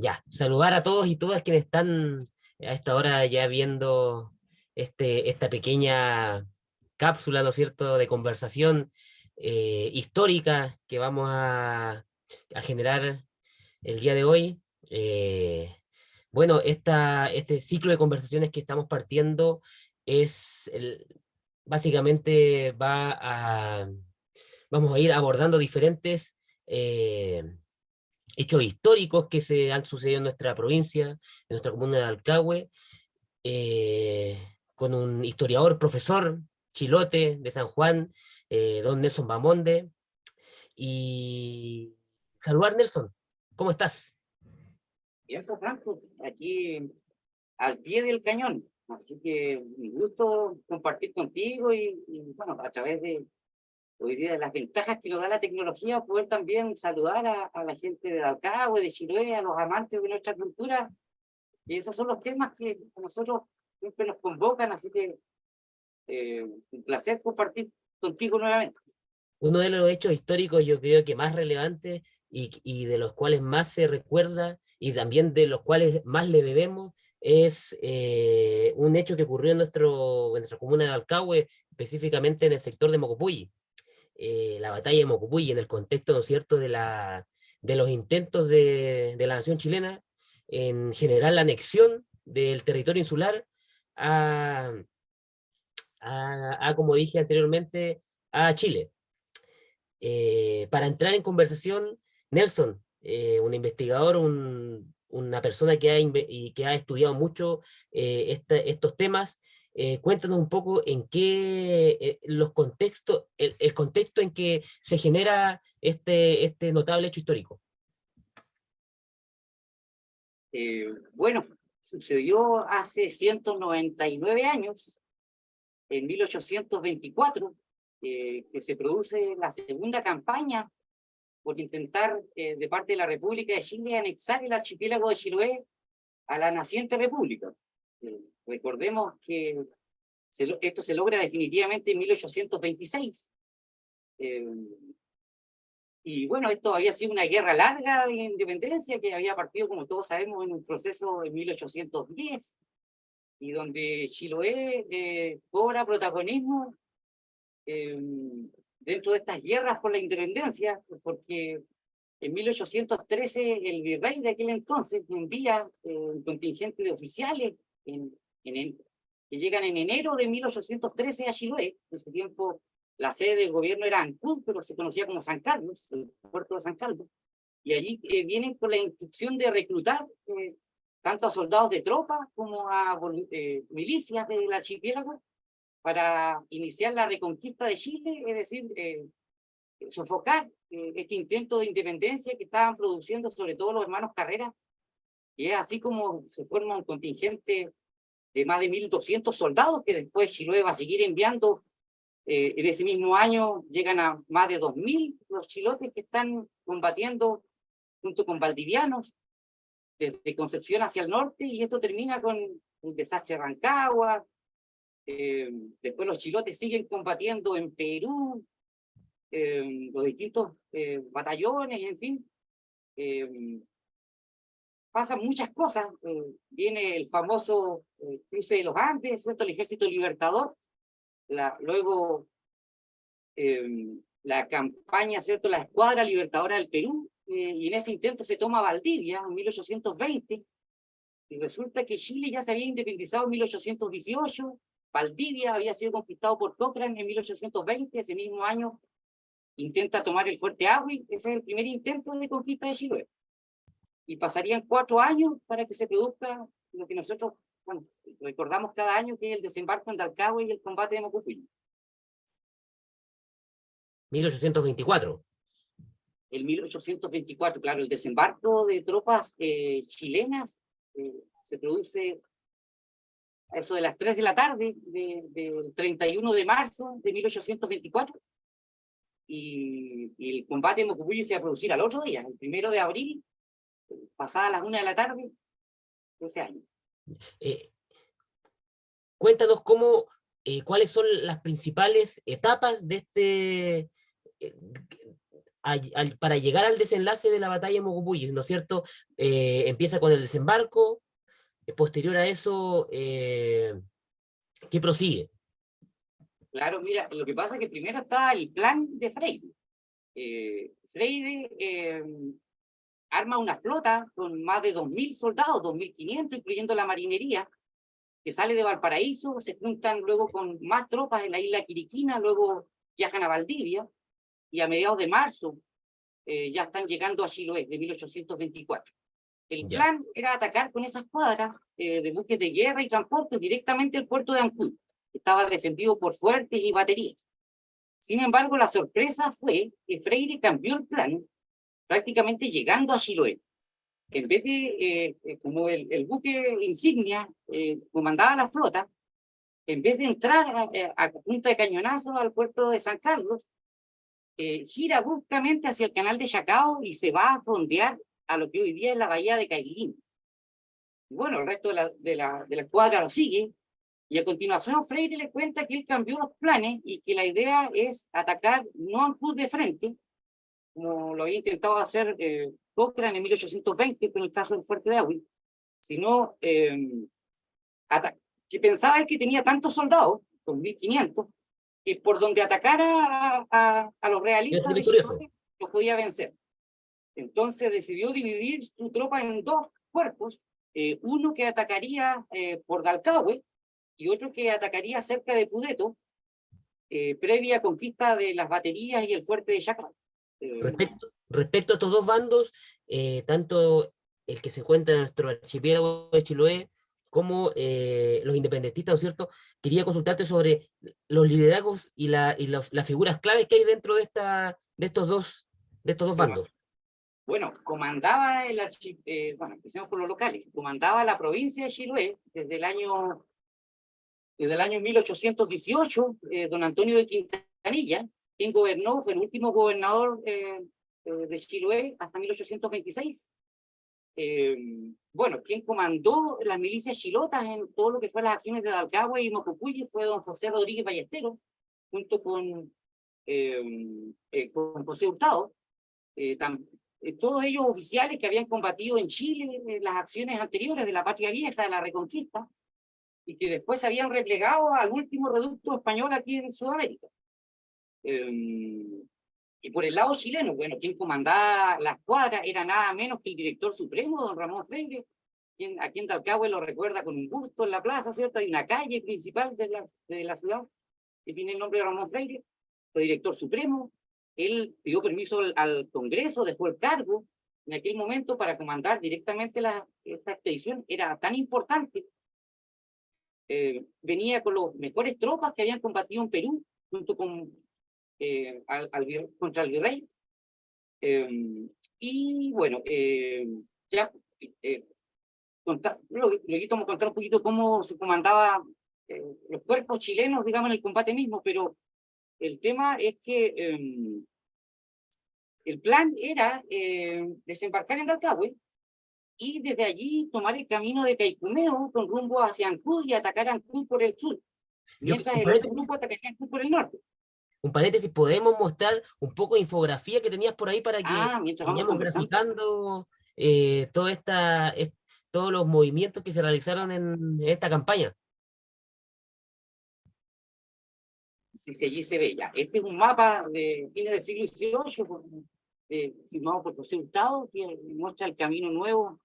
Ya, saludar a todos y todas quienes están a esta hora ya viendo esta pequeña cápsula, ¿no es cierto?, de conversación histórica que vamos a generar el día de hoy. Bueno, este ciclo de conversaciones que estamos partiendo básicamente vamos a ir abordando diferentes eh, hechos históricos que se han sucedido en nuestra provincia, en nuestra comuna de Alcagüe, con un historiador, profesor, chilote de San Juan, don Nelson Bamonde. Y saludar, Nelson, ¿cómo estás? Bien, pues, Franco, aquí al pie del cañón. Así que un gusto compartir contigo bueno, a través de hoy día de las ventajas que nos da la tecnología, poder también saludar a la gente de Alcagüe, de Chiloé, a los amantes de nuestra cultura. Y esos son los temas que a nosotros siempre nos convocan, así que un placer compartir contigo nuevamente. Uno de los hechos históricos yo creo que más relevantes y de los cuales más se recuerda y también de los cuales más le debemos es un hecho que ocurrió en nuestra comuna de Alcagüe, específicamente en el sector de Mocopulli, la batalla de Mocopulli, en el contexto, ¿no es cierto?, de los intentos de la nación chilena en generar la anexión del territorio insular a, como dije anteriormente, a Chile. Para entrar en conversación, Nelson, un investigador, una persona que ha estudiado mucho estos temas, cuéntanos un poco en qué los contextos, el contexto en que se genera este notable hecho histórico. Bueno, sucedió hace 199 años, en 1824, que se produce la segunda campaña por intentar, de parte de la República de Chile, anexar el archipiélago de Chiloé a la naciente república. Recordemos que esto se logra definitivamente en 1826. Eh, y bueno, esto había sido una guerra larga de independencia que había partido, como todos sabemos, en un proceso en 1810, y donde Chiloé cobra protagonismo eh, dentro de estas guerras por la independencia, porque en 1813 el virrey de aquel entonces envía un contingente de oficiales en, que llegan en enero de 1813 a Chiloé. En ese tiempo la sede del gobierno era Ancud, pero se conocía como San Carlos, el puerto de San Carlos. Y allí vienen con la instrucción de reclutar tanto a soldados de tropa como a milicias del archipiélago para iniciar la reconquista de Chile, es decir, sofocar este intento de independencia que estaban produciendo sobre todo los hermanos Carrera, y es así como se forma un contingente de más de 1.200 soldados que después Chiloé va a seguir enviando. En ese mismo año llegan a más de 2.000 los chilotes que están combatiendo junto con valdivianos desde Concepción hacia el norte, y esto termina con un desastre de Rancagua. Después los chilotes siguen combatiendo en Perú, los distintos batallones, en fin. Pasan muchas cosas. Viene el famoso cruce de los Andes, ¿cierto? El Ejército Libertador. Luego la campaña, ¿cierto? La Escuadra Libertadora del Perú, y en ese intento se toma Valdivia en 1820, y resulta que Chile ya se había independizado en 1818, Valdivia había sido conquistado por Cochrane en 1820, ese mismo año intenta tomar el Fuerte Agüey. Ese es el primer intento de conquista de Chile. Y pasarían 4 años para que se produzca lo que nosotros, bueno, recordamos cada año, que es el desembarco en Dalcahue y el combate de Mocupillo. 1824. El 1824, claro, el desembarco de tropas chilenas se produce a eso de las 3 de la tarde del 31 de marzo de 1824, y el combate en Mocupulli se va a producir al otro día, el 1 de abril, pasadas las 1 de la tarde de ese año. Eh, Cuéntanos cuáles son las principales etapas de eh, para llegar al desenlace de la batalla de Mocupulli, ¿no es cierto? Empieza con el desembarco, posterior a eso, ¿qué prosigue? Claro, mira, lo que pasa es que primero está el plan de Freire. Freire arma una flota con más de 2.000 soldados, 2.500, incluyendo la marinería, que sale de Valparaíso, se juntan luego con más tropas en la isla Quiriquina, luego viajan a Valdivia, y a mediados de marzo ya están llegando a Chiloé, de 1824. El Ya, plan era atacar con esas cuadras de buques de guerra y transportes directamente el puerto de Ancud, que estaba defendido por fuertes y baterías. Sin embargo, la sorpresa fue que Freire cambió el plan, prácticamente llegando a Chiloé. En vez de, como el buque insignia comandaba la flota, en vez de entrar a punta de cañonazo al puerto de San Carlos, gira bruscamente hacia el canal de Chacao y se va a fondear a lo que hoy día es la bahía de Cailín. Bueno, el resto de la escuadra lo sigue, y a continuación Freire le cuenta que él cambió los planes y que la idea es atacar no a Ancud de frente, como lo había intentado hacer Cochrane en 1820 con el caso del Fuerte de Ahui, sino que pensaba él que tenía tantos soldados, 2.500, que por donde atacara a los quiero realistas ser de victorioso. Chiloé, los podía vencer. Entonces decidió dividir su tropa en dos cuerpos, uno que atacaría por Dalcahue y otro que atacaría cerca de Pudeto, previa conquista de las baterías y el fuerte de Chacao. Respecto a estos dos bandos, tanto el que se encuentra en nuestro archipiélago de Chiloé como los independentistas, ¿no es cierto? Quería consultarte sobre los liderazgos y las figuras claves que hay dentro de estos dos bandos. Bueno, comandaba bueno, empecemos por los locales, comandaba la provincia de Chiloé desde el año 1818, don Antonio de Quintanilla, quien gobernó, fue el último gobernador de Chiloé hasta 1826. Bueno, quien comandó las milicias chilotas en todo lo que fue las acciones de Dalcahue y Mocupulli fue don José Rodríguez Ballesteros, junto con José Hurtado, todos ellos oficiales que habían combatido en Chile en las acciones anteriores de la Patria Vieja, de la Reconquista, y que después se habían replegado al último reducto español aquí en Sudamérica. Y por el lado chileno, bueno, quien comandaba la escuadra era nada menos que el director supremo, don Ramón Freire, quien aquí en Dalcahue lo recuerda con un busto en la plaza, ¿cierto? Hay una calle principal de la ciudad que tiene el nombre de Ramón Freire, fue director supremo. Él pidió permiso al Congreso, dejó el cargo en aquel momento para comandar directamente esta expedición. Era tan importante. Venía con los mejores tropas que habían combatido en Perú, junto con contra el virrey. Y bueno, ya luego vamos a contar un poquito cómo se comandaba los cuerpos chilenos, digamos, en el combate mismo, pero el tema es que el plan era desembarcar en Dalcahue y desde allí tomar el camino de Caicumeo con rumbo hacia Ancud y atacar Ancud por el sur, mientras el otro grupo atacaría Ancud por el norte. Un paréntesis, ¿podemos mostrar un poco de infografía que tenías por ahí para que vayamos graficando todos los movimientos que se realizaron en esta campaña? Sí, allí se ve ya. Este es un mapa de fines del siglo XVIII, firmado por José Hurtado, que muestra el camino nuevo,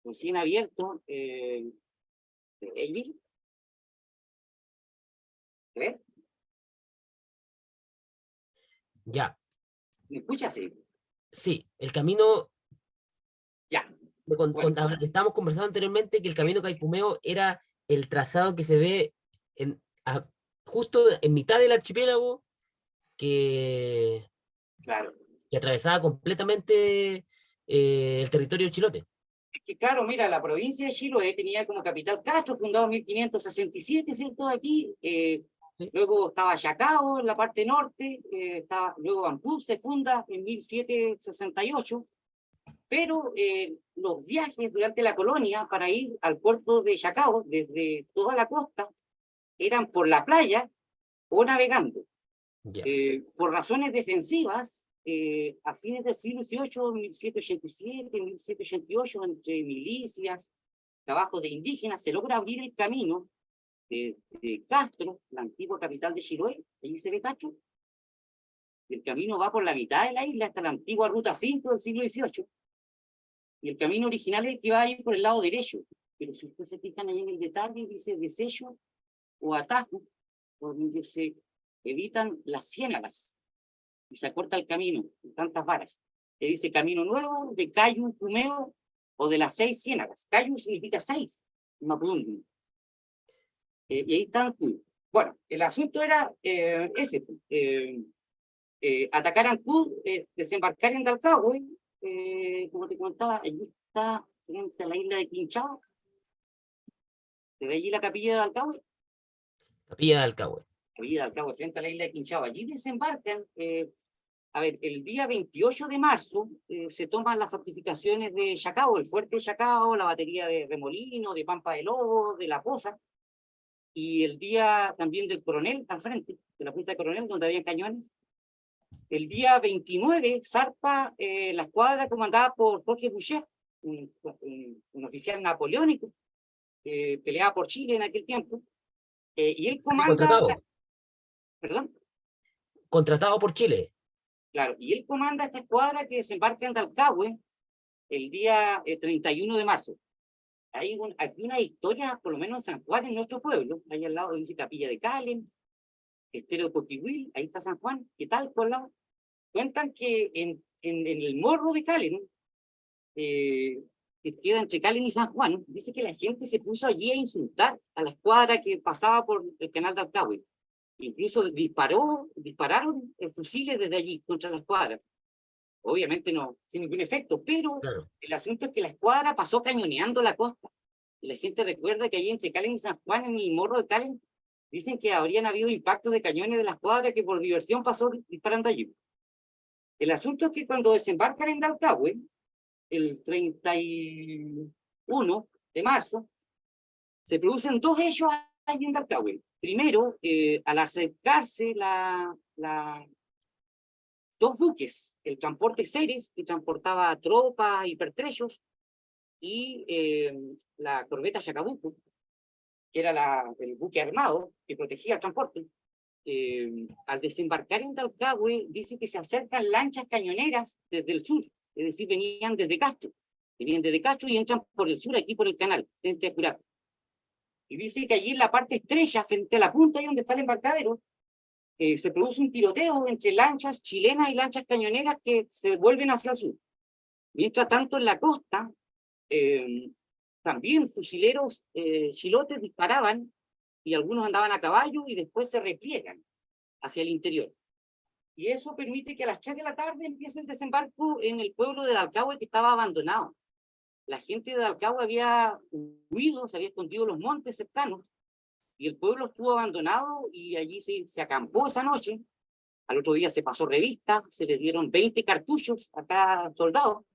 recién abierto, de Elvir. ¿Ves? Ya. ¿Me escuchas? Sí, el camino. Ya. Bueno. Estábamos conversando anteriormente que el camino Caicumeo era el trazado que se ve justo en mitad del archipiélago claro, que atravesaba completamente el territorio chilote. Es que claro, mira, la provincia de Chiloé tenía como capital Castro, fundado en 1567, ¿cierto? Aquí, luego estaba Chacao en la parte norte, luego Ancud se funda en 1768, pero los viajes durante la colonia para ir al puerto de Chacao, desde toda la costa, eran por la playa o navegando. Yeah. Por razones defensivas, a fines del siglo XVIII, 1787, 1788, entre milicias, trabajo de indígenas, se logra abrir el camino de Castro, la antigua capital de Chiloé, allí se ve Cacho, y el camino va por la mitad de la isla hasta la antigua Ruta 5 del siglo XVIII, y el camino original es el que va a ir por el lado derecho, pero si ustedes se fijan ahí en el detalle, dice desecho o atajo, por donde se evitan las ciénagas, y se acorta el camino, con tantas varas. Se dice camino nuevo, de Cayu, Pumeo, o de las 6 ciénagas. Cayu significa 6, Mapudungun. Y ahí están. Bueno, el asunto era ese, atacar a Ancud, desembarcar en Dalcahue, como te contaba, allí está, frente a la isla de Quinchao, se ve allí la capilla de Dalcahue, Capilla de Alcagüe. capilla de Dalcahue, frente a la isla de Quinchao, allí desembarcan, a ver, el día 28 de marzo se toman las fortificaciones de Chacao, el fuerte de Chacao, la batería de Remolino, de Pampa de Lobo, de La Poza, y el día también del Coronel, al frente, de la Punta de Coronel, donde había cañones. El día 29 zarpa la escuadra comandada por Jorge Boucher, un oficial napoleónico, peleaba por Chile en aquel tiempo, y él comanda, Contratado. perdón, Contratado por Chile. claro, y él comanda esta escuadra que desembarca en Dalcahue el día 31 de marzo. Hay una historia, por lo menos en San Juan, en nuestro pueblo, ahí al lado dice Capilla de Calen, Estero de Coquihuil, ahí está San Juan, ¿qué tal por lado? Cuentan que en el morro de Calen, que queda entre Calen y San Juan, dice que la gente se puso allí a insultar a la escuadra que pasaba por el canal de Alcahue. Incluso dispararon fusiles desde allí contra la escuadra. Obviamente no, sin ningún efecto, pero Claro. el asunto es que la escuadra pasó cañoneando la costa. Y la gente recuerda que allí entre Calen y San Juan, en el morro de Calen, dicen que habrían habido impactos de cañones de la escuadra que por diversión pasó disparando allí. El asunto es que cuando desembarcan en Dalcahue, el 31 de marzo, se producen 2 hechos allí en Dalcahue. Primero, al acercarse 2 buques, el transporte Ceres, que transportaba tropas y pertrechos, y la corbeta Chacabuco, que era el buque armado que protegía el transporte. Al desembarcar en Dalcahue, dice que se acercan lanchas cañoneras desde el sur, es decir, venían desde Castro y entran por el sur, aquí por el canal, frente a Curaco. Y dice que allí en la parte estrecha, frente a la punta, ahí donde está el embarcadero, se produce un tiroteo entre lanchas chilenas y lanchas cañoneras que se vuelven hacia el sur. Mientras tanto, en la costa, también fusileros chilotes disparaban y algunos andaban a caballo y después se repliegan hacia el interior. Y eso permite que a las 3 de la tarde empiece el desembarco en el pueblo de Dalcahue, que estaba abandonado. La gente de Dalcahue había huido, se había escondido en los montes cercanos, y el pueblo estuvo abandonado y allí se acampó esa noche. Al otro día se pasó revista, se le dieron 20 cartuchos a cada soldado.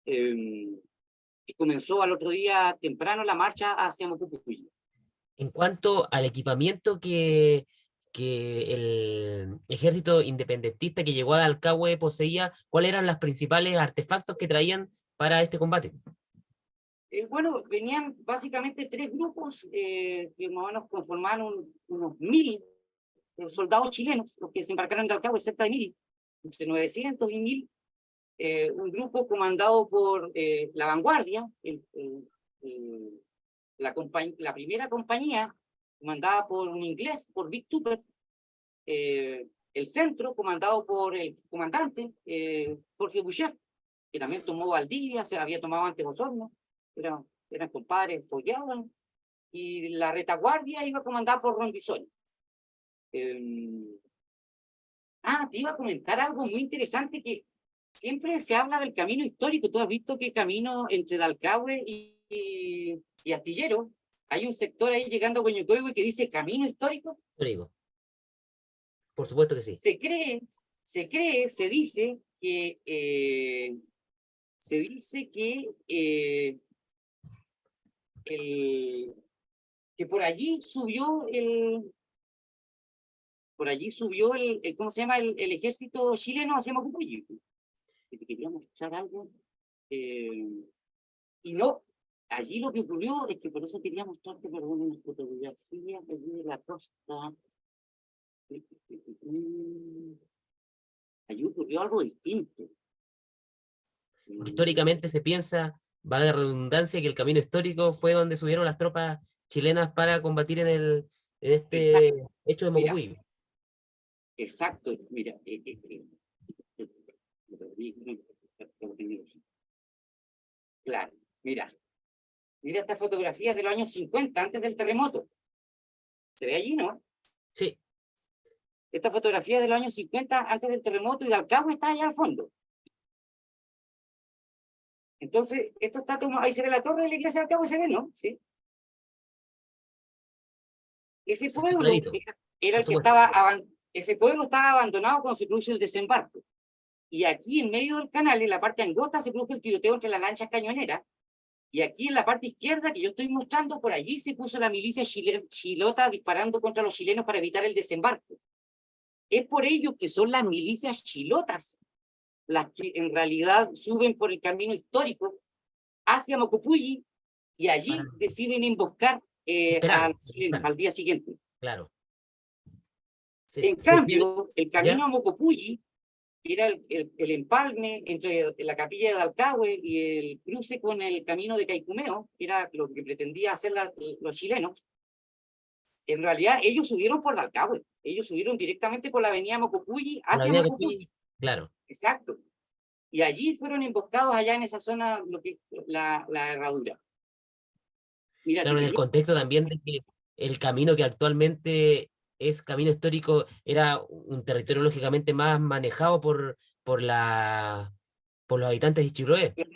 Y comenzó al otro día temprano la marcha hacia Mocucucuy. En cuanto al equipamiento que el ejército independentista que llegó a Dalcahue poseía, ¿cuáles eran los principales artefactos que traían para este combate? Bueno, venían básicamente 3 grupos que más o menos conformaron unos 1000 soldados chilenos, los que se embarcaron en Dalcahue, cerca de 1000, entre 900 y 1000. Un grupo comandado por la vanguardia, la primera compañía, comandada por un inglés, por Vic Tupper, el centro, comandado por el comandante Jorge Boucher, que también tomó Valdivia, se había tomado antes Osorno, eran compadres, follaban, y la retaguardia iba comandada por Rondizoni. Te iba a comentar algo muy interesante, que siempre se habla del camino histórico. Tú has visto que camino entre Dalcahue y Astillero, hay un sector ahí llegando a Coñucoigüe que dice camino histórico. Lo digo. Por supuesto que sí. Se dice que por allí subió por allí subió ¿cómo se llama? El ejército chileno hacia Mocupulli. Y te quería mostrar algo. Y no, allí lo que ocurrió es que por eso quería mostrarte, perdón, una fotografía allí de la costa. Allí ocurrió algo distinto. Históricamente se piensa, valga la redundancia, que el camino histórico fue donde subieron las tropas chilenas para combatir en este Exacto, hecho de mira, Mocupulli. exacto, mira. Claro, mira. Mira esta fotografía de los años 50, antes del terremoto. ¿Se ve allí, no? Sí, Esta fotografía de los años 50, antes del terremoto, y Dalcahue está allá al fondo. Entonces, esto está tomado, ahí se ve la torre de la iglesia de Dalcahue, se ve, ¿no? Sí. Ese sí, sí, pueblo clarito, era por el que supuesto. ese pueblo estaba abandonado cuando se produce el desembarco. Y aquí en medio del canal, en la parte angosta, se produjo el tiroteo entre las lanchas cañoneras. Y aquí en la parte izquierda que yo estoy mostrando, por allí se puso la milicia chilota disparando contra los chilenos para evitar el desembarco. Es por ello que son las milicias chilotas las que en realidad suben por el camino histórico hacia Mocupulli y Para allí deciden emboscar a esperar, los chilenos al día siguiente. claro. En Se pierde, cambio, el camino ¿ya? a Mocupulli, que era el empalme entre la capilla de Dalcahue y el cruce con el camino de Caicumeo, que era lo que pretendía hacer los chilenos, en realidad ellos subieron por Dalcahue, ellos subieron directamente por la avenida Mocupulli Por la hacia avenida Mocupulli. Mocupulli, claro. Exacto. Y allí fueron emboscados allá en esa zona, la herradura. Mira, te Claro, en el quería... contexto también de que el camino que actualmente es camino histórico era un territorio lógicamente más manejado por los habitantes de Chiloé. Los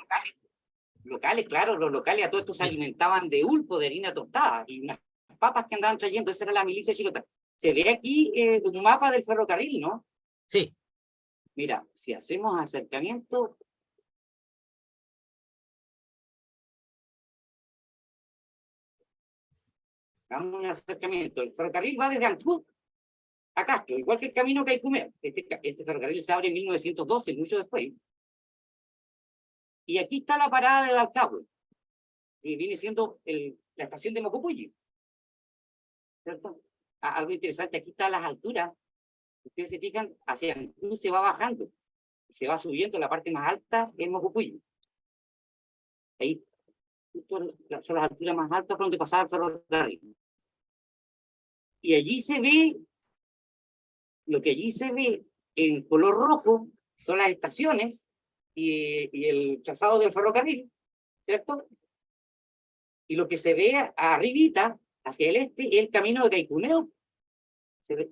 locales, claro, los locales a todo esto se Sí, alimentaban de ulpo, de harina tostada, y unas papas que andaban trayendo, esa era la milicia chilota. Se ve aquí un mapa del ferrocarril, ¿no? sí, Mira, si hacemos acercamiento, hagamos un acercamiento. El ferrocarril va desde Ancud a Castro, igual que el camino Caicumeo. Este ferrocarril se abre en 1912, mucho después. Y aquí está la parada de Dalcahue, que viene siendo la estación de Mocupulli, ¿cierto? Algo interesante, aquí están las alturas. Ustedes se fijan, hacia Ancud se va bajando, se va subiendo, la parte más alta es Mocupulli. Ahí son las alturas más altas por donde pasaba el ferrocarril. Y allí se ve, lo que allí se ve en color rojo, son las estaciones y el trazado del ferrocarril, ¿cierto? Y lo que se ve arribita, hacia el este, es el camino de Caicumeo.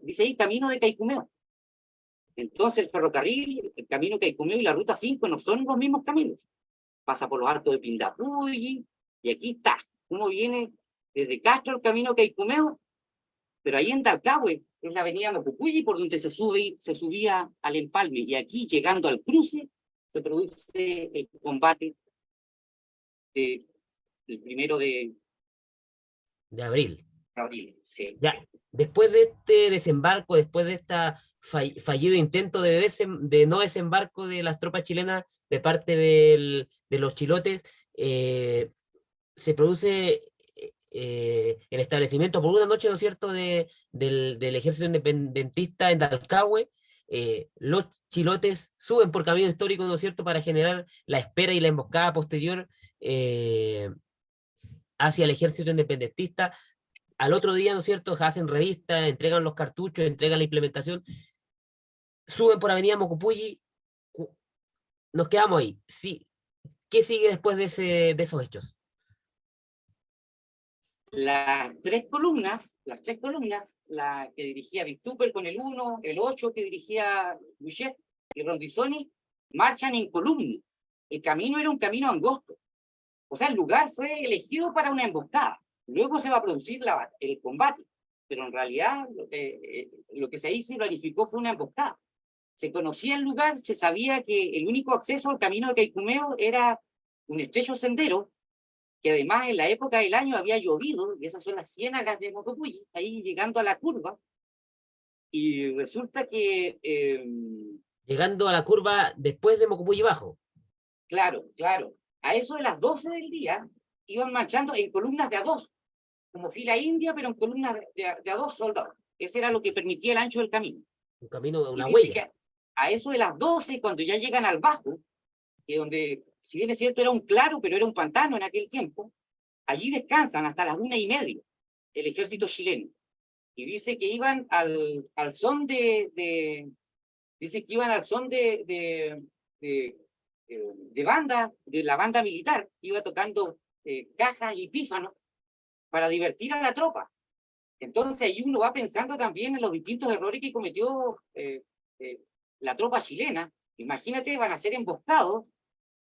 Dice ahí camino de Caicumeo. Entonces el ferrocarril, el camino Caicumeo y la ruta 5 no son los mismos caminos. Pasa por los altos de Pindapuyi, y aquí está. Uno viene desde Castro el camino Caicumeo, pero ahí en Dalcahue es la avenida Mocupulli por donde se subía al empalme. Y aquí, llegando al cruce, se produce el combate del de abril. abril. Sí. Ya, después de este desembarco, después de este fallido intento de no desembarco de las tropas chilenas de parte de los chilotes, se produce el establecimiento por una noche, ¿no es cierto?, del ejército independentista en Dalcahue. Los chilotes suben por camino histórico, ¿no es cierto?, para generar la espera y la emboscada posterior hacia el ejército independentista. Al otro día, ¿no es cierto?, hacen revistas, entregan los cartuchos, entregan la implementación, suben por Avenida Mocupulli, nos quedamos ahí. Sí. ¿Qué sigue después de esos hechos? Las tres columnas, la que dirigía Vitúper con el 1, el 8 que dirigía Boucher y Rondizoni, marchan en columna. El camino era un camino angosto. O sea, el lugar fue elegido para una emboscada. Luego se va a producir el combate, pero en realidad lo que se hizo y planificó fue una emboscada. Se conocía el lugar, se sabía que el único acceso al camino de Caicumeo era un estrecho sendero, que además en la época del año había llovido, y esas son las ciénagas de Mocupulli, ahí llegando a la curva, Y resulta que, Llegando a la curva después de Mocupulli Bajo. claro, claro, a eso de las 12 del día iban marchando en columnas de a dos, como fila india, pero en columnas de a dos soldados. Ese era lo que permitía el ancho del camino. Un camino, Y una dice huella. que a eso de las 12, cuando ya llegan al bajo, que donde, si bien es cierto, era un claro, pero era un pantano en aquel tiempo, allí descansan hasta las 1:30 el ejército chileno. Y dice que iban al son dice que iban al son de banda, de la banda militar, iba tocando cajas y pífanos para divertir a la tropa. Entonces ahí uno va pensando también en los distintos errores que cometió eh, la tropa chilena. Imagínate, van a ser emboscados,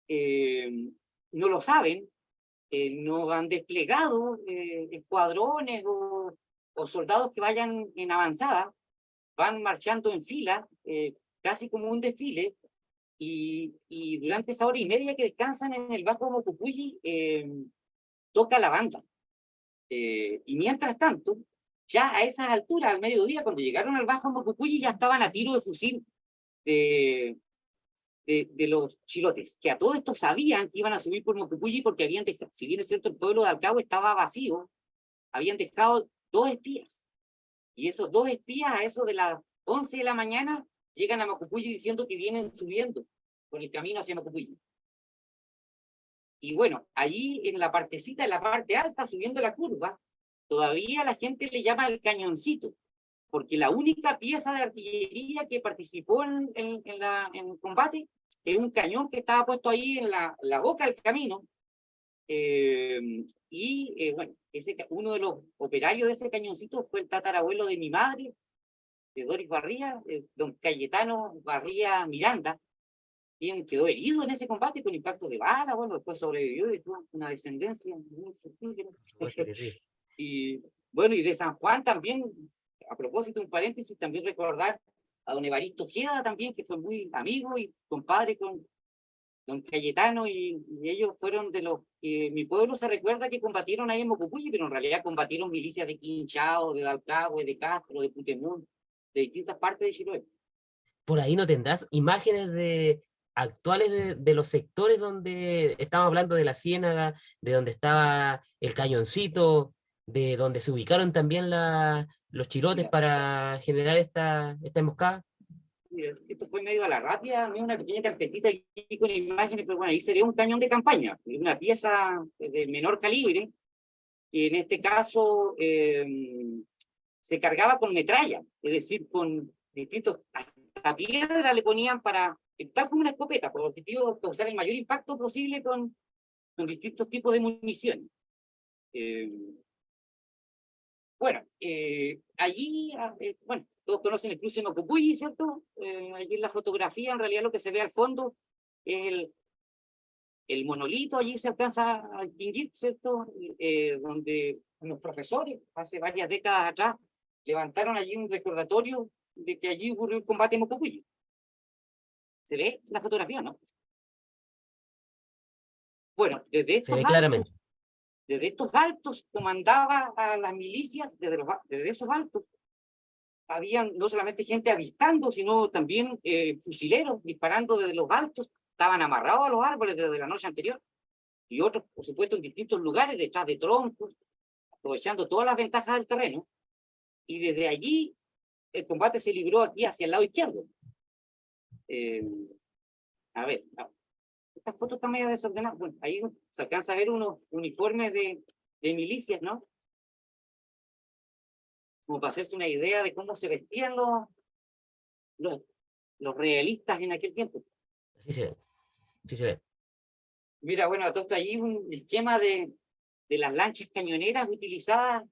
no lo saben, no han desplegado escuadrones o soldados que vayan en avanzada, van marchando en fila, casi como un desfile, y durante esa 1:30 que descansan en el Bajo Mocupulli, toca la banda. Y mientras tanto, ya a esas alturas, al mediodía, cuando llegaron al Bajo Mocupulli, ya estaban a tiro de fusil de, de los chilotes, que a todo esto sabían que iban a subir por Mocupulli porque habían dejado, si bien es cierto, el pueblo de Alcagüe estaba vacío, habían dejado 2 espías. Y esos 2 espías, a eso de las 11 de la mañana, llegan a Mocupulli diciendo que vienen subiendo por el camino hacia Mocupulli. Y bueno, allí en la partecita, en la parte alta, subiendo la curva, todavía la gente le llama el cañoncito, porque la única pieza de artillería que participó en el combate es un cañón que estaba puesto ahí en la boca del camino. Bueno, uno de los operarios de ese cañoncito fue el tatarabuelo de mi madre, de Doris Barría, don Cayetano Barría Miranda, quien quedó herido en ese combate con impacto de bala. Bueno, después sobrevivió y tuvo una descendencia muy fructífera. Y bueno, y de San Juan también, a propósito, un paréntesis, también recordar a don Evaristo Ojeda también, que fue muy amigo y compadre con don Cayetano, y ellos fueron de los que mi pueblo se recuerda que combatieron ahí en Mocupulli, pero en realidad combatieron milicias de Quinchao, de Dalcahue, de Castro, de Putemún, de distintas partes de Chiloé. Por ahí no tendrás imágenes actuales de los sectores donde estamos hablando de la Ciénaga, de donde estaba el cañoncito, de donde se ubicaron también los chilotes Mira, para generar esta emboscada. mira, esto fue medio a la rápida, una pequeña carpetita aquí con imágenes, pero bueno, ahí sería un cañón de campaña, una pieza de menor calibre, que en este caso se cargaba con metralla, es decir, con distintos, hasta piedra le ponían para, tal como una escopeta, por el objetivo de causar el mayor impacto posible con distintos tipos de municiones. Bueno, allí, bueno, todos conocen el cruce Mocupulli, ¿cierto? Allí en la fotografía, en realidad lo que se ve al fondo es el monolito, allí se alcanza a distinguir, ¿cierto? Donde los profesores, hace varias décadas atrás, levantaron allí un recordatorio de que allí ocurrió el combate en Mocupulli. ¿Se ve la fotografía, no? Bueno, Se ve claramente. desde estos altos comandaba a las milicias, desde esos altos, habían no solamente gente avistando, sino también fusileros disparando desde los altos, estaban amarrados a los árboles desde la noche anterior, y otros, por supuesto, en distintos lugares, detrás de troncos, aprovechando todas las ventajas del terreno, y desde allí el combate se libró aquí hacia el lado izquierdo. A ver, estas fotos están medio desordenadas. Bueno, ahí se alcanza a ver unos uniformes de milicias, ¿no? Como para hacerse una idea de cómo se vestían los, los realistas en aquel tiempo. Así se ve. Sí se ve. Mira, bueno, todo esto allí un esquema de las lanchas cañoneras utilizadas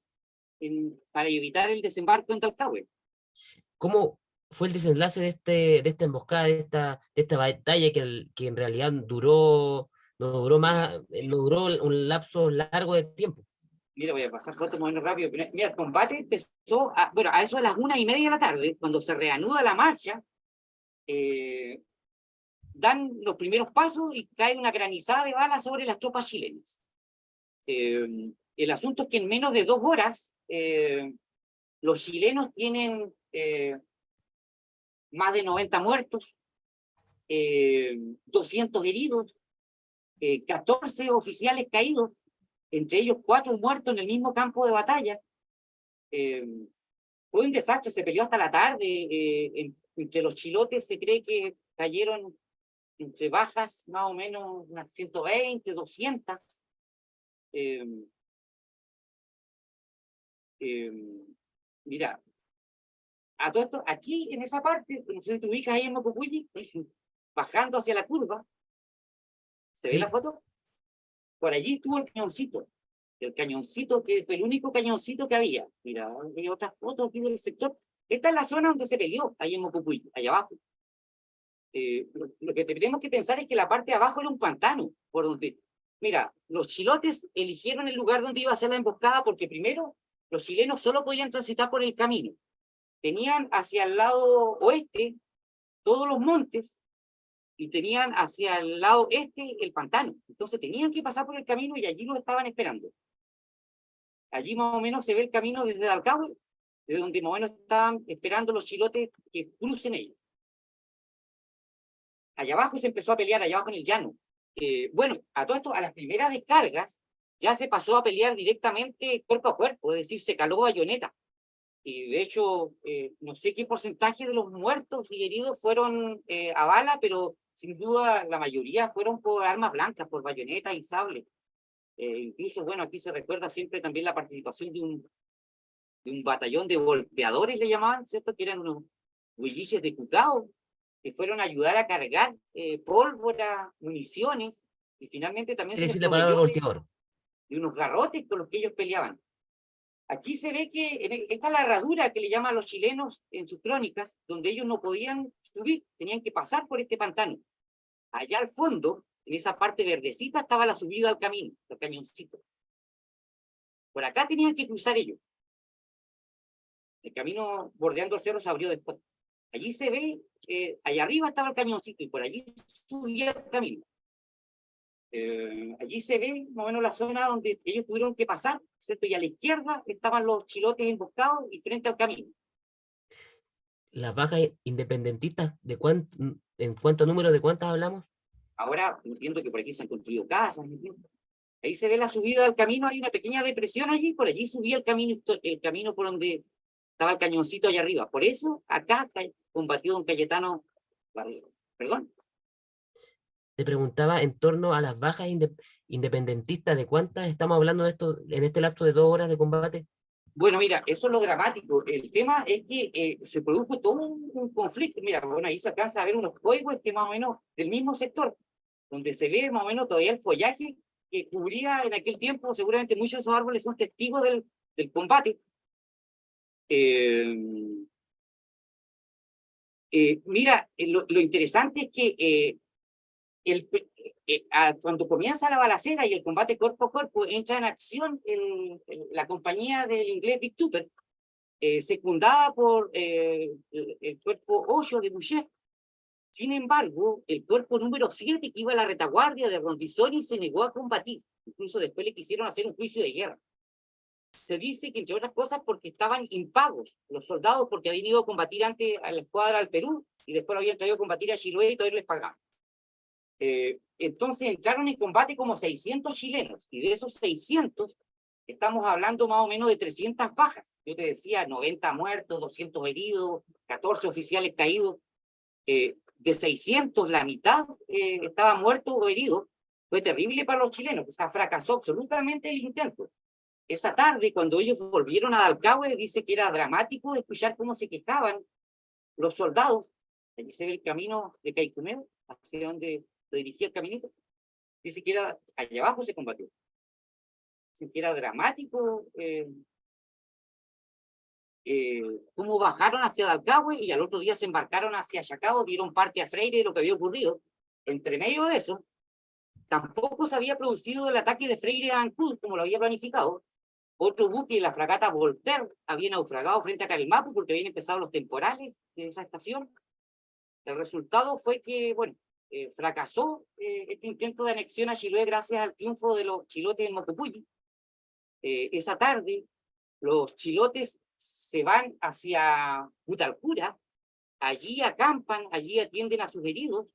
para evitar el desembarco en Talcahué. ¿Cómo fue el desenlace de esta emboscada, de esta batalla que en realidad no duró más, no duró un lapso largo de tiempo? Mira, voy a pasar fotos más o menos rápido. Mira, el combate empezó, bueno, a eso de las 1:30 de la tarde, cuando se reanuda la marcha, dan los primeros pasos y cae una granizada de balas sobre las tropas chilenas. El asunto es que en menos de 2 horas los chilenos tienen más de 90 muertos, 200 heridos, 14 oficiales caídos, entre ellos 4 muertos en el mismo campo de batalla. Fue un desastre, se peleó hasta la tarde. Entre los chilotes se cree que cayeron entre bajas más o menos unas 120, 200. Mira, a todo esto, aquí en esa parte, no sé si te ubicas ahí en Mocopulli, bajando hacia la curva, ¿se ve la Sí, foto? Por allí estuvo el cañoncito que fue el único cañoncito que había. Mira, hay otras fotos aquí del sector. Esta es la zona donde se peleó, ahí en Mocopulli, allá abajo. Lo que tenemos que pensar es que la parte de abajo era un pantano, por donde, mira, los chilotes eligieron el lugar donde iba a ser la emboscada porque primero los chilenos solo podían transitar por el camino. Tenían hacia el lado oeste todos los montes y tenían hacia el lado este el pantano. Entonces tenían que pasar por el camino y allí lo estaban esperando. Allí más o menos se ve el camino desde Dalcahue, de donde más o menos estaban esperando los chilotes que crucen ellos. Allá abajo se empezó a pelear, allá abajo en el llano. Bueno, a todo esto, a las primeras descargas, ya se pasó a pelear directamente cuerpo a cuerpo, es decir, se caló bayoneta. Y de hecho, no sé qué porcentaje de los muertos y heridos fueron a bala, pero sin duda la mayoría fueron por armas blancas, por bayonetas y sables. Incluso, bueno, aquí se recuerda siempre también la participación de un batallón de volteadores, le llamaban, ¿cierto? Que eran unos huilliches de Cucao, que fueron a ayudar a cargar pólvora, municiones, y finalmente también quiere se les decir la palabra proveyó volteador. de unos garrotes con los que ellos peleaban. Aquí se ve que esta es la herradura que le llaman a los chilenos en sus crónicas, donde ellos no podían subir, tenían que pasar por este pantano. Allá al fondo, en esa parte verdecita, estaba la subida al camino, el cañoncito. Por acá tenían que cruzar ellos. El camino bordeando el cerro se abrió después. Allí se ve, allá arriba estaba el cañoncito y por allí subía el camino. Allí se ve más o menos la zona donde ellos tuvieron que pasar, ¿cierto? Y a la izquierda estaban los chilotes emboscados y frente al camino. Las bajas independentistas, ¿en cuánto número de cuántas hablamos? Ahora entiendo que por aquí se han construido casas. ¿Entiendo? Ahí se ve la subida al camino, hay una pequeña depresión allí, por allí subía el camino por donde estaba el cañoncito allá arriba. Por eso acá combatió don Cayetano Barriga. Perdón. Te preguntaba en torno a las bajas independentistas, ¿de cuántas estamos hablando de esto, en este lapso de 2 horas de combate? Bueno, mira, eso es lo dramático. El tema es que se produjo todo un conflicto. Mira, bueno, ahí se alcanza a ver unos códigos que más o menos del mismo sector, donde se ve más o menos todavía el follaje que cubría en aquel tiempo. Seguramente muchos de esos árboles son testigos del combate. Mira, lo interesante es que cuando comienza la balacera y el combate cuerpo a cuerpo, entra en acción la compañía del inglés Big Tupper, secundada por el cuerpo 8 de Boucher. Sin embargo, el cuerpo número 7, que iba a la retaguardia de Rondizoni, se negó a combatir. Incluso después le quisieron hacer un juicio de guerra. Se dice que, entre otras cosas, porque estaban impagos los soldados, porque habían ido a combatir antes a la escuadra al Perú y después lo habían traído a combatir a Chiloé y todavía les pagaban. Entonces entraron en combate como 600 chilenos, y de esos 600 estamos hablando más o menos de 300 bajas. Yo te decía, 90 muertos, 200 heridos, 14 oficiales caídos. De 600, la mitad estaba muerto o herido. Fue terrible para los chilenos, o sea, fracasó absolutamente el intento. Esa tarde, cuando ellos volvieron a Dalcahue, dice que era dramático escuchar cómo se quejaban los soldados. Allí se ve el camino de Caicumeo, hacia donde se dirigía el caminito. Dice que era, allá abajo se combatió. Dice que era dramático cómo bajaron hacia Dalcahue y al otro día se embarcaron hacia Chacao, dieron parte a Freire de lo que había ocurrido. Entre medio de eso, tampoco se había producido el ataque de Freire a Ancud, como lo había planificado. Otro buque, la fragata Voltaire, había naufragado frente a Calmapu porque habían empezado los temporales de esa estación. El resultado fue que, bueno, fracasó este intento de anexión a Chiloé gracias al triunfo de los chilotes en Mocopulli. Esa tarde, los chilotes se van hacia Butalcura, allí acampan, allí atienden a sus heridos.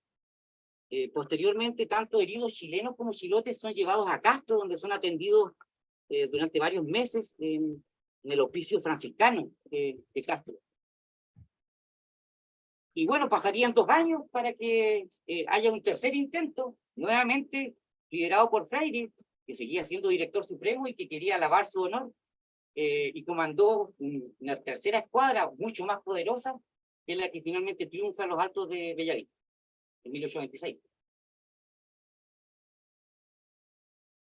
Posteriormente, tanto heridos chilenos como chilotes son llevados a Castro, donde son atendidos durante varios meses en el hospicio franciscano de Castro. Y bueno, pasarían 2 años para que haya un tercer intento, nuevamente liderado por Freire, que seguía siendo director supremo y que quería lavar su honor, y comandó una tercera escuadra mucho más poderosa, que es la que finalmente triunfa en los Altos de Bellavista, en 1826.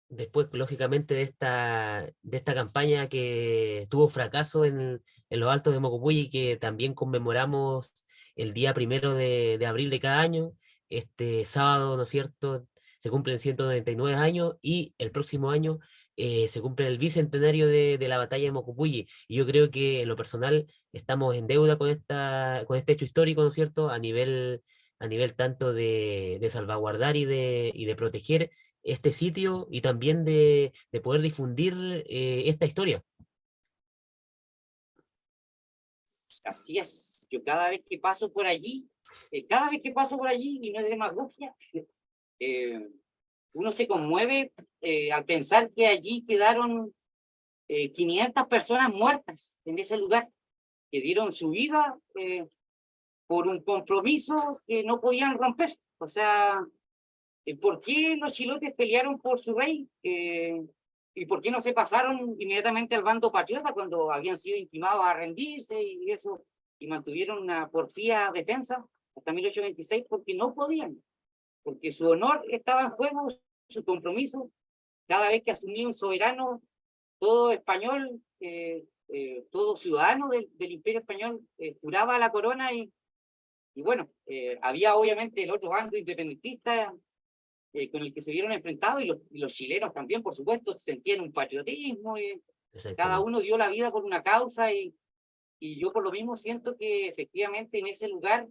Después, lógicamente, de esta campaña que tuvo fracaso en los Altos de Mocopuy y que también conmemoramos el día 1 de abril de cada año, este sábado, ¿no es cierto?, se cumplen 199 años y el próximo año se cumple el bicentenario de la batalla de Mocopuy. Y yo creo que en lo personal estamos en deuda con este hecho histórico, ¿no es cierto?, a nivel tanto de salvaguardar y de proteger este sitio y también de poder difundir esta historia. Así es, yo cada vez que paso por allí, y no es demagogia, uno se conmueve al pensar que allí quedaron 500 personas muertas en ese lugar, que dieron su vida por un compromiso que no podían romper. O sea, ¿por qué los chilotes pelearon por su rey? ¿Y por qué no se pasaron inmediatamente al bando patriota cuando habían sido intimados a rendirse y eso? Y mantuvieron una porfía defensa hasta 1826 porque no podían, porque su honor estaba en juego, su compromiso. Cada vez que asumía un soberano, todo español, todo ciudadano del Imperio Español juraba la corona y bueno, había obviamente el otro bando independentista con el que se vieron enfrentados y los chilenos también, por supuesto, sentían un patriotismo y cada Exactamente. uno dio la vida por una causa y yo por lo mismo siento que efectivamente en ese lugar,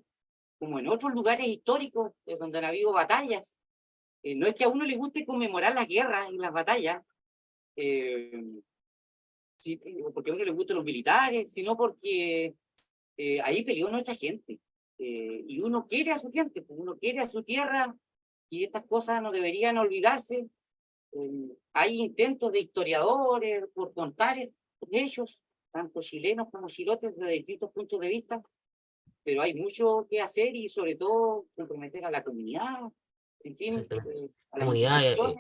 como en otros lugares históricos donde han habido batallas, no es que a uno le guste conmemorar las guerras y las batallas, eh, sí, porque a uno le gustan los militares, sino porque ahí peleó mucha gente. Y uno quiere a su gente, pues, uno quiere a su tierra, y estas cosas no deberían olvidarse. Hay intentos de historiadores por contar estos hechos, tanto chilenos como chilotes, desde distintos puntos de vista, pero hay mucho que hacer y sobre todo comprometer a la comunidad, en fin, Exactamente. a las Comunidades, instituciones,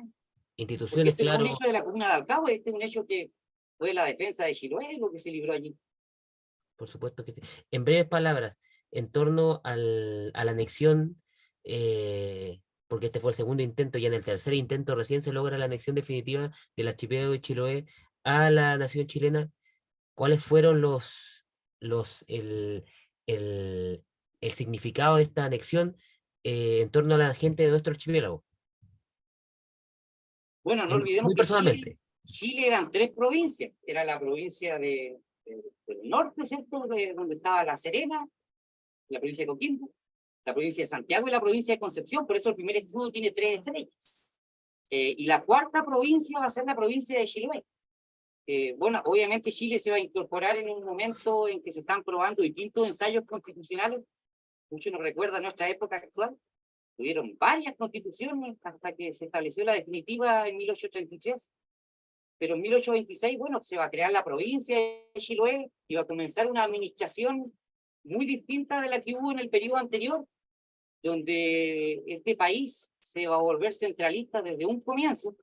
porque instituciones, este no es un claro, hecho de la comuna de Alcagüe, este es un hecho que fue la defensa de Chiloé, lo que se libró allí. por supuesto que sí. En breves palabras, en torno a la anexión, porque este fue el segundo intento, y en el tercer intento recién se logra la anexión definitiva del archipiélago de Chiloé a la nación chilena. ¿Cuáles fueron los, el, el significado de esta anexión en torno a la gente de nuestro archipiélago? Bueno, no olvidemos Muy que Chile, personalmente. Chile eran 3 provincias. Era la provincia del norte, ¿cierto? Donde estaba La Serena, la provincia de Coquimbo, la provincia de Santiago y la provincia de Concepción. Por eso el primer escudo tiene 3 estrellas. Y la cuarta provincia va a ser la provincia de Chiloé. Bueno, obviamente Chile se va a incorporar en un momento en que se están probando distintos ensayos constitucionales. Muchos nos recuerda nuestra época actual. Tuvieron varias constituciones hasta que se estableció la definitiva en 1883. Pero en 1826, bueno, se va a crear la provincia de Chiloé y va a comenzar una administración muy distinta de la que hubo en el periodo anterior, donde este país se va a volver centralista desde un comienzo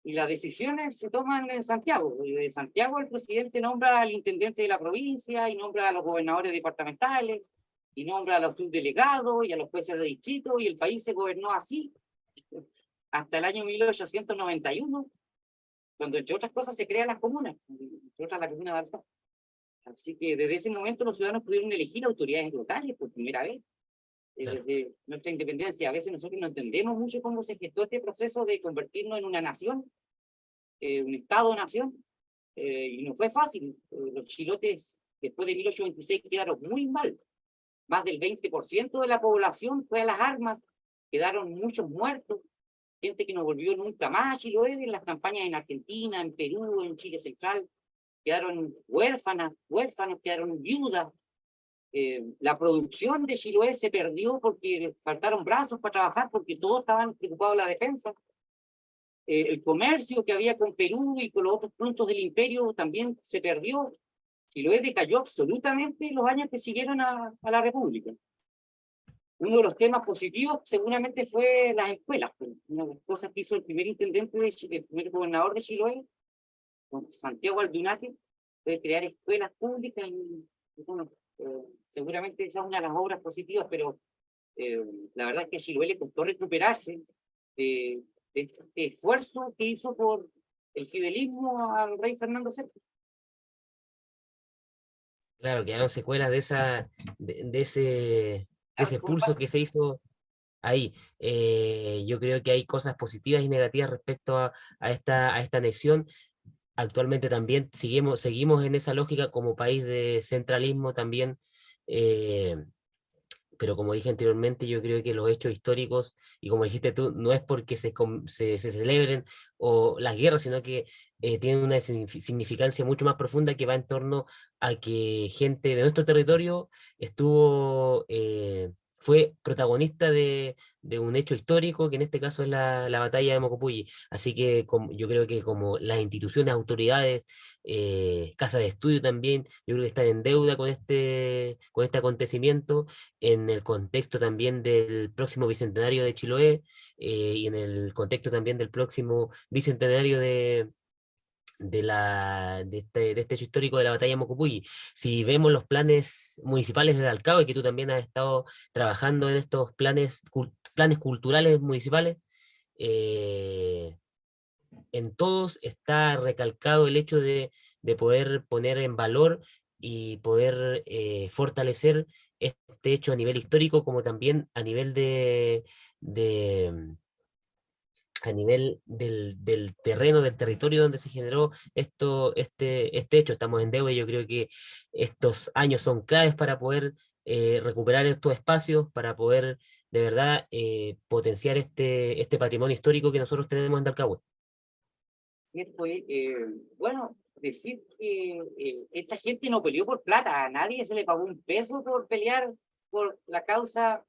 y las decisiones se toman en Santiago. Y de Santiago el presidente nombra al intendente de la provincia y nombra a los gobernadores departamentales y nombra a los subdelegados y a los jueces de distrito y el país se gobernó así hasta el año 1891, cuando entre otras cosas se crean las comunas, entre otras la comuna de Alfaro. Así que desde ese momento los ciudadanos pudieron elegir autoridades locales por primera vez. Claro. Desde nuestra independencia, a veces nosotros no entendemos mucho cómo se gestó este proceso de convertirnos en una nación, un Estado-nación, y no fue fácil. Los chilotes, después de 1826, quedaron muy mal. Más del 20% de la población fue a las armas, quedaron muchos muertos, gente que no volvió nunca más a Chiloé en las campañas en Argentina, en Perú, en Chile Central. quedaron huérfanos, quedaron viudas. La producción de Chiloé se perdió porque faltaron brazos para trabajar, porque todos estaban preocupados de la defensa. El comercio que había con Perú y con los otros puntos del imperio también se perdió. Chiloé decayó absolutamente en los años que siguieron a la República. Uno de los temas positivos seguramente fue las escuelas. Una de las cosas que hizo el primer intendente, el primer gobernador de Chiloé, Santiago Aldunate, fue crear escuelas públicas y bueno, seguramente esa es una de las obras positivas, pero la verdad es que a Chiloé le costó recuperarse de este esfuerzo que hizo por el fidelismo al rey Fernando VII. Claro, quedaron secuelas de ese pulso que se hizo ahí. Yo creo que hay cosas positivas y negativas respecto a esta anexión. Actualmente también seguimos en esa lógica como país de centralismo también, eh, pero como dije anteriormente, yo creo que los hechos históricos, y como dijiste tú, no es porque se celebren o las guerras, sino que tienen una significancia mucho más profunda que va en torno a que gente de nuestro territorio fue protagonista de un hecho histórico, que en este caso es la batalla de Mocopulli. Así que yo creo que como las instituciones, autoridades, casas de estudio también, yo creo que están en deuda con este acontecimiento en el contexto también del próximo bicentenario de Chiloé, y en el contexto también del próximo bicentenario de este hecho histórico de la batalla de Mocopulli. Si vemos los planes municipales de Dalcao, y que tú también has estado trabajando en estos planes culturales municipales, eh, en todos está recalcado el hecho de poder poner en valor y poder fortalecer este hecho a nivel histórico, como también a nivel de a nivel del terreno, del territorio donde se generó este hecho. Estamos en deuda y yo creo que estos años son claves para poder recuperar estos espacios, para poder de verdad potenciar este patrimonio histórico que nosotros tenemos en Dalcahue. ¿Cierto? Bueno, decir que esta gente no peleó por plata, a nadie se le pagó un peso por pelear por la causa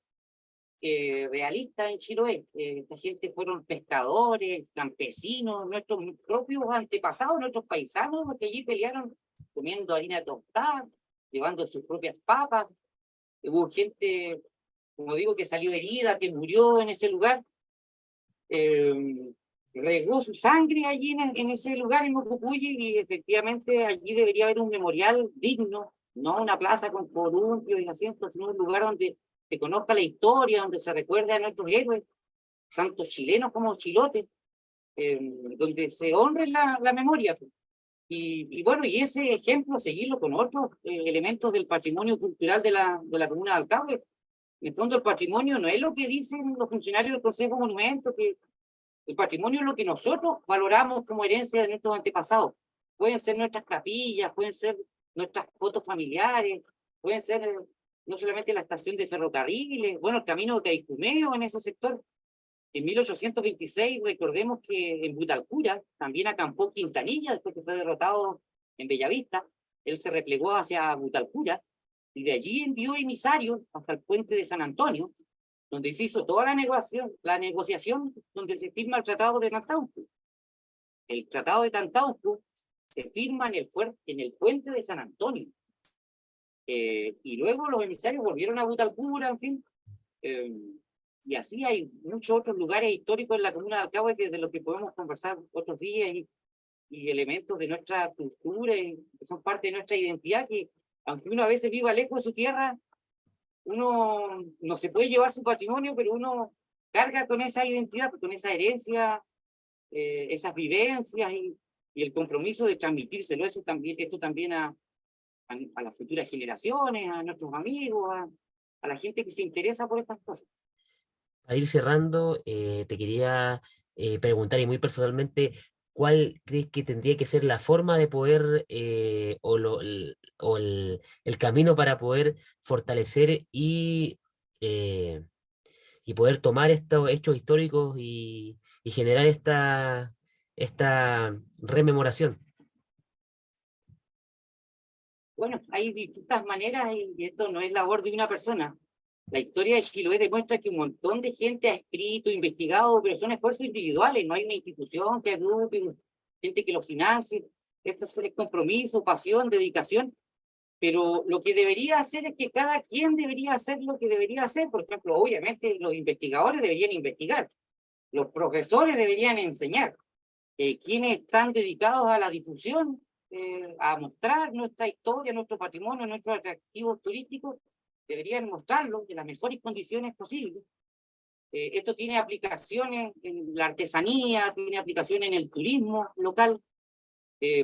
realista en Chiloé. Esta gente fueron pescadores, campesinos, nuestros propios antepasados, nuestros paisanos, los que allí pelearon comiendo harina tostada, llevando sus propias papas. Hubo gente, como digo, que salió herida, que murió en ese lugar. Regó su sangre allí en ese lugar, en Mocopulli, y efectivamente allí debería haber un memorial digno, no una plaza con columpios y asientos, sino un lugar donde se conozca la historia, donde se recuerde a nuestros héroes, tanto chilenos como chilotes, donde se honre la memoria. Y bueno, y ese ejemplo, seguirlo con otros elementos del patrimonio cultural de la comuna de Alcagüe. En el fondo, el patrimonio no es lo que dicen los funcionarios del Consejo de Monumentos, que el patrimonio es lo que nosotros valoramos como herencia de nuestros antepasados. Pueden ser nuestras capillas, pueden ser nuestras fotos familiares, pueden ser no solamente la estación de ferrocarriles, bueno, el camino de Caicumeo en ese sector. En 1826, recordemos que en Butalcura también acampó Quintanilla, después que fue derrotado en Bellavista. Él se replegó hacia Butalcura y de allí envió emisarios hasta el puente de San Antonio, donde se hizo toda la negociación donde se firma el Tratado de Tantauco. El Tratado de Tantauco se firma en el puente de San Antonio. Y luego los emisarios volvieron a Butalcura, en fin. Y así hay muchos otros lugares históricos en la comuna de Alcagüe de los que podemos conversar otros días y elementos de nuestra cultura que son parte de nuestra identidad, que aunque uno a veces viva lejos de su tierra, uno no se puede llevar su patrimonio, pero uno carga con esa identidad, con esa herencia, esas vivencias y el compromiso de transmitírselo esto también a las futuras generaciones, a nuestros amigos, a la gente que se interesa por estas cosas. Para ir cerrando, te quería preguntar, y muy personalmente, ¿cuál crees que tendría que ser la forma de poder, el camino para poder fortalecer y poder tomar estos hechos históricos y generar esta rememoración? Bueno, hay distintas maneras y esto no es labor de una persona. La historia de Chiloé demuestra que un montón de gente ha escrito, investigado, pero son esfuerzos individuales, no hay una institución que agrupe, gente que lo financie. Esto es compromiso, pasión, dedicación. Pero lo que debería hacer es que cada quien debería hacer lo que debería hacer. Por ejemplo, obviamente los investigadores deberían investigar, los profesores deberían enseñar, quienes están dedicados a la difusión, a mostrar nuestra historia, nuestro patrimonio, nuestros atractivos turísticos, deberían mostrarlo en las mejores condiciones posibles. Esto tiene aplicaciones en la artesanía, tiene aplicaciones en el turismo local.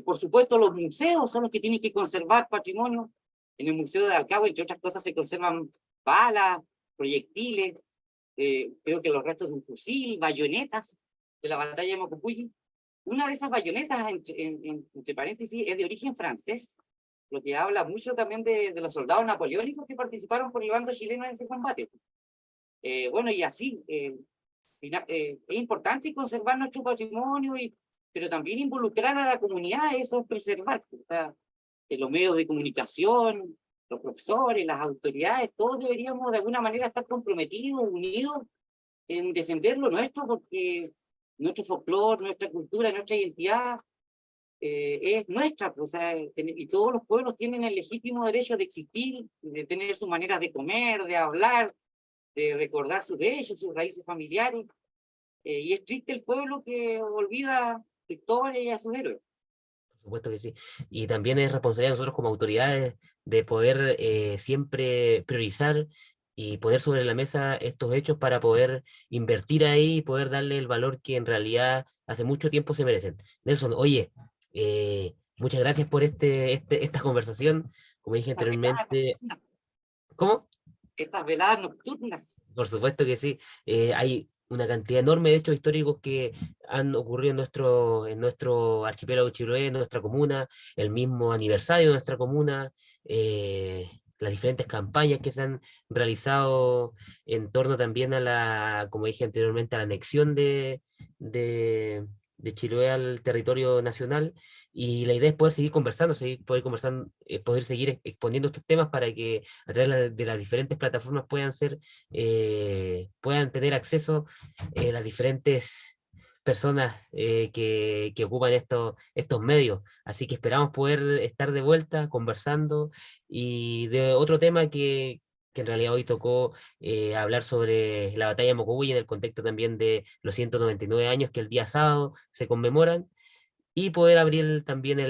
Por supuesto, los museos son los que tienen que conservar patrimonio. En el Museo de Alcabo, entre otras cosas, se conservan balas, proyectiles, creo que los restos de un fusil, bayonetas de la batalla de Mocopulli. Una de esas bayonetas, entre paréntesis, es de origen francés, lo que habla mucho también de los soldados napoleónicos que participaron por el bando chileno en ese combate. Bueno, y así, es importante conservar nuestro patrimonio, pero también involucrar a la comunidad, eso es preservar. O sea, los medios de comunicación, los profesores, las autoridades, todos deberíamos de alguna manera estar comprometidos, unidos en defender lo nuestro, porque nuestro folclore, nuestra cultura, nuestra identidad es nuestra, o sea, y todos los pueblos tienen el legítimo derecho de existir, de tener sus maneras de comer, de hablar, de recordar sus derechos, sus raíces familiares, y es triste el pueblo que olvida su historia y a sus héroes. Por supuesto que sí. Y también es responsabilidad de nosotros como autoridades de poder siempre priorizar y poner sobre la mesa estos hechos para poder invertir ahí y poder darle el valor que en realidad hace mucho tiempo se merecen. Nelson, oye, muchas gracias por esta conversación. Como dije Estas veladas anteriormente, nocturnas, ¿cómo? estas veladas nocturnas. Por supuesto que sí. Hay una cantidad enorme de hechos históricos que han ocurrido en nuestro archipiélago de Chiloé, en nuestra comuna, el mismo aniversario de nuestra comuna, las diferentes campañas que se han realizado en torno también a como dije anteriormente, a la anexión de Chiloé al territorio nacional. Y la idea es poder seguir conversando, poder conversando, poder seguir exponiendo estos temas para que a través de las diferentes plataformas puedan tener acceso las diferentes personas que ocupan estos medios. Así que esperamos poder estar de vuelta conversando y de otro tema que en realidad hoy tocó hablar sobre la batalla de Mocogüey en el contexto también de los 199 años que el día sábado se conmemoran y poder abrir también dar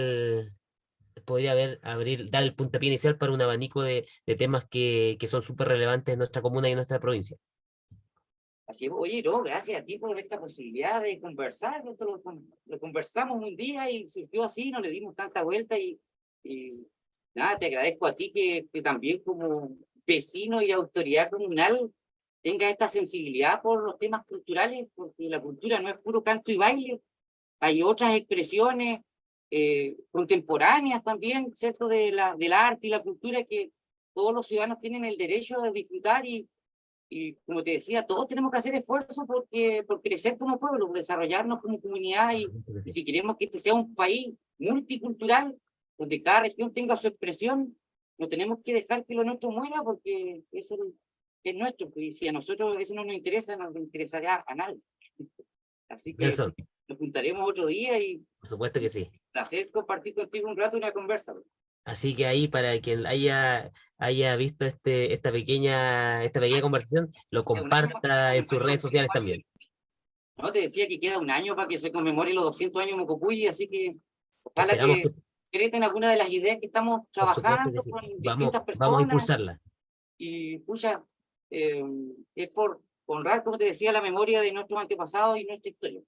el puntapié inicial para un abanico de temas que son súper relevantes en nuestra comuna y en nuestra provincia. Así es, oye, no, gracias a ti por esta posibilidad de conversar. Nosotros lo conversamos un día y surgió así, no le dimos tanta vuelta y nada, te agradezco a ti que también como vecino y autoridad comunal tenga esta sensibilidad por los temas culturales, porque la cultura no es puro canto y baile, hay otras expresiones contemporáneas también, ¿cierto? Del arte y la cultura que todos los ciudadanos tienen el derecho de disfrutar y como te decía, todos tenemos que hacer esfuerzos por crecer como pueblo, por desarrollarnos como comunidad y si queremos que este sea un país multicultural, donde cada región tenga su expresión, no tenemos que dejar que lo nuestro muera porque eso es nuestro, y si a nosotros eso no nos interesa, no nos interesará a nadie. Así que Nelson, sí, nos juntaremos otro día y por supuesto que sí. placer compartir contigo un rato una conversa. Así que ahí, para quien haya visto esta pequeña conversación, lo Queda un año para que se comparta en sus conmemore los redes sociales 200 años. también. No, te decía que queda un año para que se conmemore los 200 años de Mocopulli, así que ojalá Esperamos que que, concreten algunas de las ideas que estamos por supuesto que trabajando sí. con Vamos, distintas vamos a personas impulsarla. y, pucha, es por honrar, como te decía, la memoria de nuestros antepasados y nuestra historia.